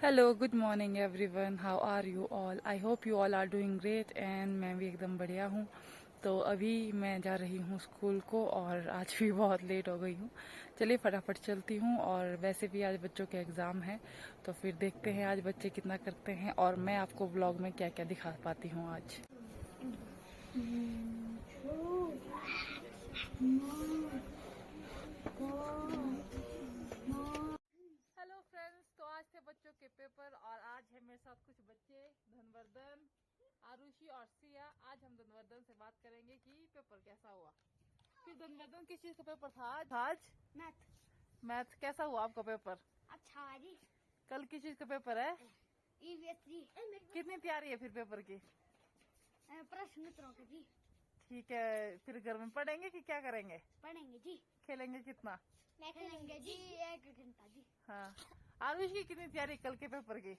Hello, good morning everyone. How are you all? I hope you all are doing great and मैं भी एकदम बढ़िया हूँ। तो अभी मैं जा रही हूँ स्कूल को और आज भी बहुत लेट हो गई हूँ। चलिए फटाफट चलती हूँ। और वैसे भी आज बच्चों के एग्ज़ाम है, तो फिर देखते हैं आज बच्चे कितना करते हैं और मैं आपको व्लॉग में क्या क्या दिखा पाती हूँ आज। हेलो फ्रेंड्स, तो आज थे बच्चों के पेपर और आज है मेरे साथ कुछ बच्चे, धनवर्धन, आरुषि और सिया। आज हम धनवर्धन से बात करेंगे कि पेपर कैसा हुआ। फिर धनवर्धन किस चीज का पेपर था आज? मैथ। मैथ। कैसा हुआ आपका पेपर? अच्छा जी। कल किस चीज का पेपर है? ईवीएस कितनी तैयारी है फिर पेपर की? प्रश्न उत्तरों की जी। ठीक है, फिर घर में पढ़ेंगे कि क्या करेंगे? पढ़ेंगे जी। खेलेंगे कितना? खेलेंगे जी 1 घंटा जी। हाँ। आरुषि की कितनी तैयारी कल के पेपर की?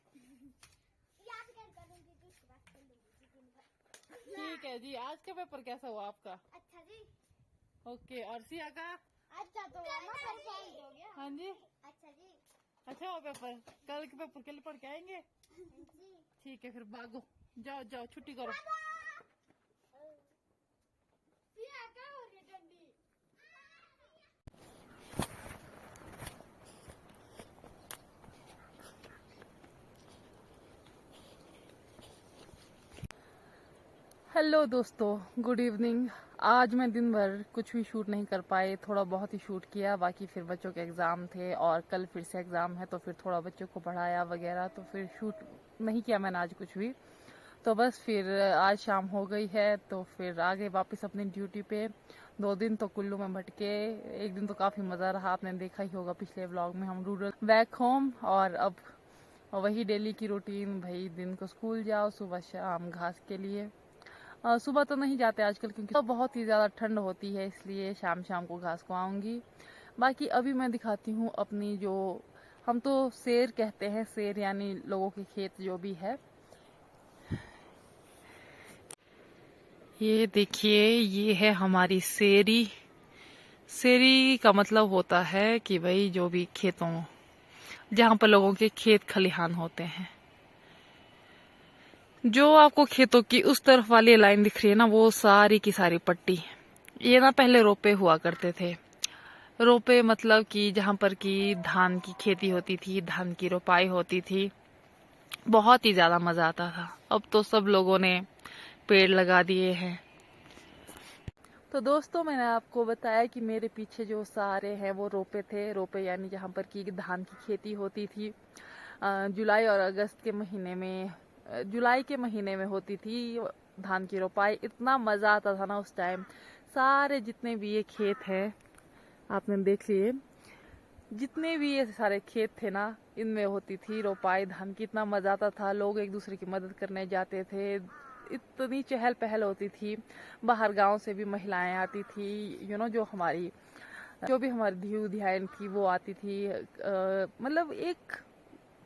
याद कर करूंगी जी, उसके बाद खेलेंगे जी दिन भर। ठीक है जी। आज का पेपर कैसा हुआ आपका? अच्छा जी। ओके। और सिया का? अच्छा तो हुआ ना, पर फेल हो गया। हाँ जी। अच्छा जी। अच्छा हो पेपर? कल के पेपर के लिए पढ़ के आएंगे? जी। ठीक है, फिर भागो, जाओ जाओ छुट्टी करो। क्या हो रही है डंडी? हेलो दोस्तों, गुड इवनिंग। आज मैं दिन भर कुछ भी शूट नहीं कर पाए, थोड़ा बहुत ही शूट किया। बाकी फिर बच्चों के एग्ज़ाम थे और कल फिर से एग्ज़ाम है, तो फिर थोड़ा बच्चों को पढ़ाया वगैरह, तो फिर शूट नहीं किया मैंने आज कुछ भी। तो बस फिर आज शाम हो गई है, तो फिर आ गए वापस अपनी ड्यूटी पे। 2 दिन तो कुल्लू में भटके, एक दिन तो काफ़ी मज़ा रहा, आपने देखा ही होगा पिछले व्लॉग में। हम रूरल बैक होम और अब वही डेली की रूटीन, भाई दिन को स्कूल जाओ, सुबह शाम घास के लिए। सुबह तो नहीं जाते आजकल क्योंकि तो बहुत ही ज़्यादा ठंड होती है, इसलिए शाम शाम को घास को आऊँगी। बाकी अभी मैं दिखाती हूँ अपनी, जो हम तो सेर कहते हैं, सेर यानी लोगों के खेत जो भी है। ये देखिए, ये है हमारी सेरी। सेरी का मतलब होता है कि भाई जो भी खेतों, जहाँ पर लोगों के खेत खलिहान होते हैं। जो आपको खेतों की उस तरफ वाली लाइन दिख रही है ना, वो सारी की सारी पट्टी, ये ना पहले रोपे हुआ करते थे। रोपे मतलब कि जहाँ पर की धान की खेती होती थी, धान की रोपाई होती थी, बहुत ही ज्यादा मजा आता था। अब तो सब लोगों ने पेड़ लगा दिए हैं। तो दोस्तों, मैंने आपको बताया कि मेरे पीछे जो सारे हैं वो रोपे थे। रोपे यानी जहाँ पर की धान की खेती होती थी। जुलाई और अगस्त के महीने में, जुलाई के महीने में होती थी धान की रोपाई। इतना मजा आता था ना उस टाइम। सारे जितने भी ये खेत हैं, आपने देख लिए, जितने भी ये सारे खेत थे ना, इनमें होती थी रोपाई धान की। इतना मजा आता था, लोग एक दूसरे की मदद करने जाते थे। इतनी चहल पहल होती थी। बाहर गांव से भी महिलाएं आती थी, जो हमारी, जो भी हमारी धियु धियान थी वो आती थी। मतलब एक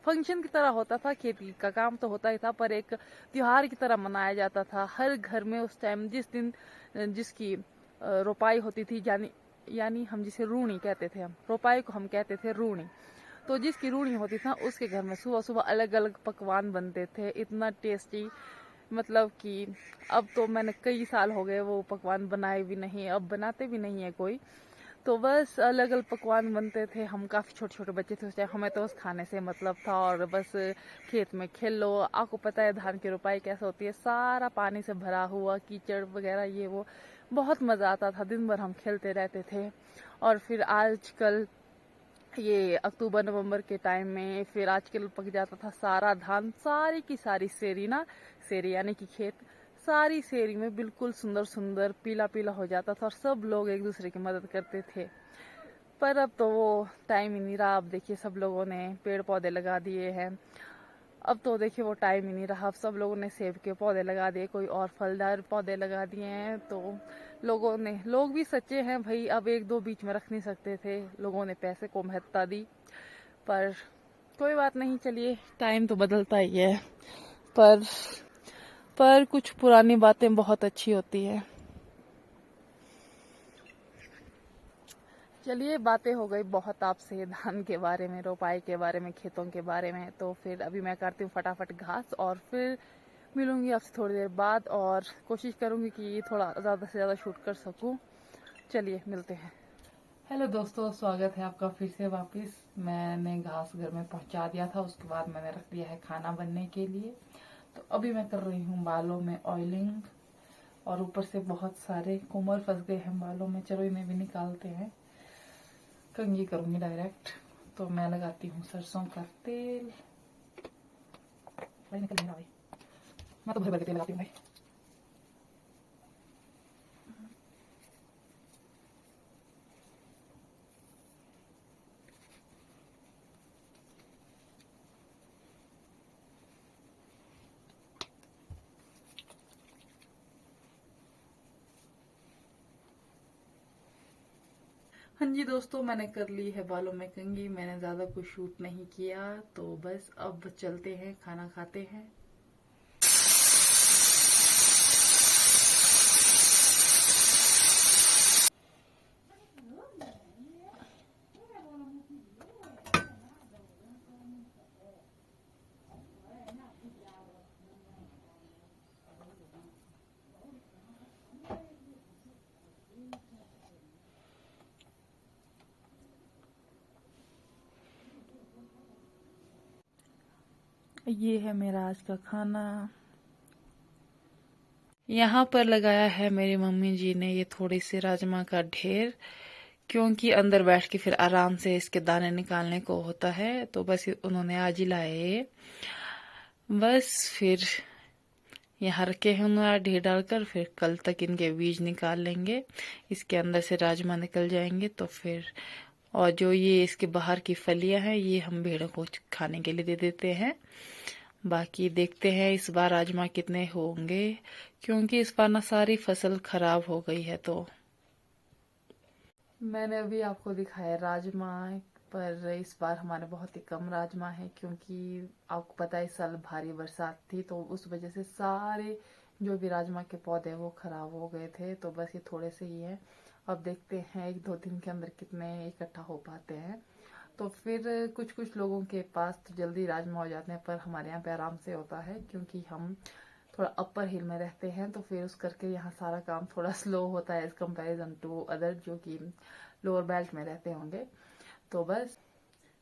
फंक्शन की तरह होता था। खेती का काम तो होता ही था, पर एक त्योहार की तरह मनाया जाता था हर घर में उस टाइम। जिस दिन जिसकी रोपाई होती थी, यानी हम जिसे रूणी कहते थे, हम रोपाई को हम कहते थे रूणी। तो जिसकी रूणी होती था उसके घर में सुबह सुबह अलग अलग पकवान बनते थे, इतना टेस्टी। मतलब कि अब तो मैंने कई साल हो गए वो पकवान बनाए भी नहीं, अब बनाते भी नहीं है कोई। तो बस अलग अलग पकवान बनते थे। हम काफ़ी छोटे छोटे बच्चे थे उस टाइम, हमें तो बस खाने से मतलब था और बस खेत में खेल लो। आपको पता है धान की रोपाई कैसे होती है, सारा पानी से भरा हुआ, कीचड़ वगैरह ये वो, बहुत मज़ा आता था। दिन भर हम खेलते रहते थे। और फिर आजकल ये अक्टूबर नवंबर के टाइम में फिर आजकल पक जाता था सारा धान, सारी की सारी सेरी ना, सेरी यानी कि खेत, सारी सेरी में बिल्कुल सुंदर सुंदर पीला पीला हो जाता था और सब लोग एक दूसरे की मदद करते थे। पर अब तो वो टाइम ही नहीं रहा। अब देखिए सब लोगों ने पेड़ पौधे लगा दिए हैं। अब तो देखिए वो टाइम ही नहीं रहा। अब सब लोगों ने सेब के पौधे लगा दिए, कोई और फलदार पौधे लगा दिए हैं। तो लोग भी सच्चे हैं भाई, अब एक दो बीच में रख नहीं सकते थे, लोगों ने पैसे को महत्ता दी। पर कोई बात नहीं, चलिए टाइम तो बदलता ही है। पर पर कुछ पुरानी बातें बहुत अच्छी होती है। चलिए, बातें हो गई बहुत आपसे धान के बारे में, रोपाई के बारे में, खेतों के बारे में। तो फिर अभी मैं करती हूँ फटाफट घास और फिर मिलूंगी आपसे थोड़ी देर बाद, और कोशिश करूंगी कि थोड़ा ज़्यादा से ज़्यादा शूट कर सकूं। चलिए मिलते हैं। हेलो दोस्तों, स्वागत है आपका फिर से वापस। मैंने घास घर में पहुंचा दिया था, उसके बाद मैंने रख दिया है खाना बनने के लिए। तो अभी मैं कर रही हूँ बालों में ऑयलिंग, और ऊपर से बहुत सारे कोमर फंस गए हैं बालों में। चलो इन्हें भी निकालते हैं, कंघी करूंगी डायरेक्ट। तो मैं लगाती हूँ सरसों का तेल। भाई निकल नहीं रहा भाई, मैं तो भर भर के तेल लगाती हूँ भाई। हाँ जी दोस्तों, मैंने कर ली है बालों में कंघी। मैंने ज्यादा कुछ शूट नहीं किया, तो बस अब चलते हैं, खाना खाते हैं। ये है मेरा आज का खाना। यहाँ पर लगाया है मेरी मम्मी जी ने ये थोड़ी सी राजमा का ढेर, क्योंकि अंदर बैठ के फिर आराम से इसके दाने निकालने को होता है। तो बस उन्होंने आज ही लाए ये। बस फिर यहाँ रखे हैं उन्होंने ढेर डालकर, फिर कल तक इनके बीज निकाल लेंगे, इसके अंदर से राजमा निकल जाएंगे। तो फिर और जो ये इसके बाहर की फलियां हैं, ये हम भेड़ों को खाने के लिए दे देते हैं। बाकी देखते हैं इस बार राजमा कितने होंगे, क्योंकि इस बार ना सारी फसल खराब हो गई है। तो मैंने अभी आपको दिखाया राजमा, पर इस बार हमारे बहुत ही कम राजमा है, क्योंकि आपको पता है इस साल भारी बरसात थी, तो उस वजह से सारे जो भी राजमा के पौधे वो खराब हो गए थे। तो बस ये थोड़े से ही हैं। अब देखते हैं एक दो दिन के अंदर कितने इकट्ठा हो पाते हैं। तो फिर कुछ कुछ लोगों के पास तो जल्दी राजमा हो जाते हैं, पर हमारे यहाँ पे आराम से होता है, क्योंकि हम थोड़ा अपर हिल में रहते हैं। तो फिर उस करके यहाँ सारा काम थोड़ा स्लो होता है एज कम्पेरिजन टू अदर जो कि लोअर बेल्ट में रहते होंगे। तो बस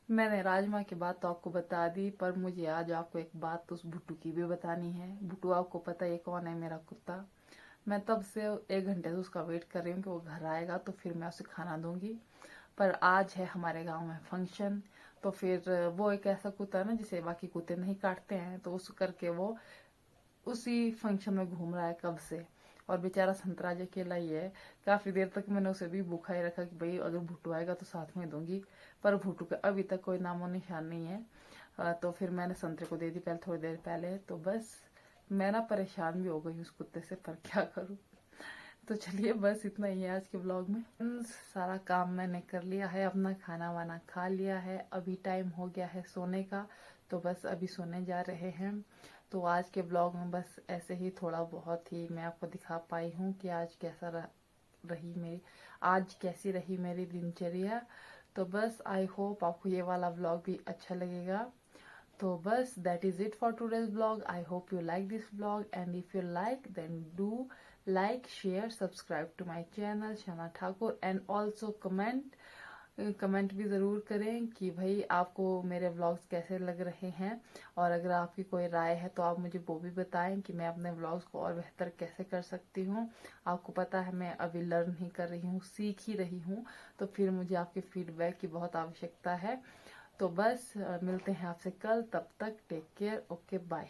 मैंने राजमा की बात तो आपको बता दी, पर मुझे आज आपको एक बात उस भुट्टू की भी बतानी है। भुट्टू आपको पता है कौन है, मेरा कुत्ता। मैं तब से 1 घंटे से उसका वेट कर रही हूँ कि वो घर आएगा तो फिर मैं उसे खाना दूंगी। पर आज है हमारे गांव में फंक्शन, तो फिर वो एक ऐसा कुत्ता है ना जिसे बाकी कुत्ते नहीं काटते हैं, तो उस करके वो उसी फंक्शन में घूम रहा है कब से। और बेचारा संतराज अकेला ही है। काफी देर तक मैंने उसे भी भूखा ही रखा कि भाई अगर भुट्टू आएगा तो साथ में दूंगी, पर भुट्टू का अभी तक कोई नामो निशान नहीं है। तो फिर मैंने संतरे को दे दी पहले, थोड़ी देर पहले। तो बस मैं ना परेशान भी हो गई उस कुत्ते से, पर क्या करूं। तो चलिए बस इतना ही है आज के ब्लॉग में। सारा काम मैंने कर लिया है, अपना खाना वाना खा लिया है, अभी टाइम हो गया है सोने का। तो बस अभी सोने जा रहे हैं। तो आज के ब्लॉग में बस ऐसे ही थोड़ा बहुत ही मैं आपको दिखा पाई हूँ कि आज रही मेरी आज कैसी रही मेरी दिनचर्या। तो बस आई होप आपको ये वाला ब्लॉग भी अच्छा लगेगा। तो बस that is it for today's blog. I hope you like this blog, and if you like then do like, share, subscribe to my channel Shana Thakur, and also comment भी ज़रूर करें कि भाई आपको मेरे व्लॉग्स कैसे लग रहे हैं। और अगर आपकी कोई राय है तो आप मुझे वो भी बताएं कि मैं अपने व्लॉग्स को और बेहतर कैसे कर सकती हूँ। आपको पता है मैं अभी लर्न ही कर रही हूँ, सीख ही रही हूँ, तो फिर मुझे आपके फीडबैक की बहुत आवश्यकता है। तो बस मिलते हैं आपसे कल, तब तक टेक केयर, ओके बाय।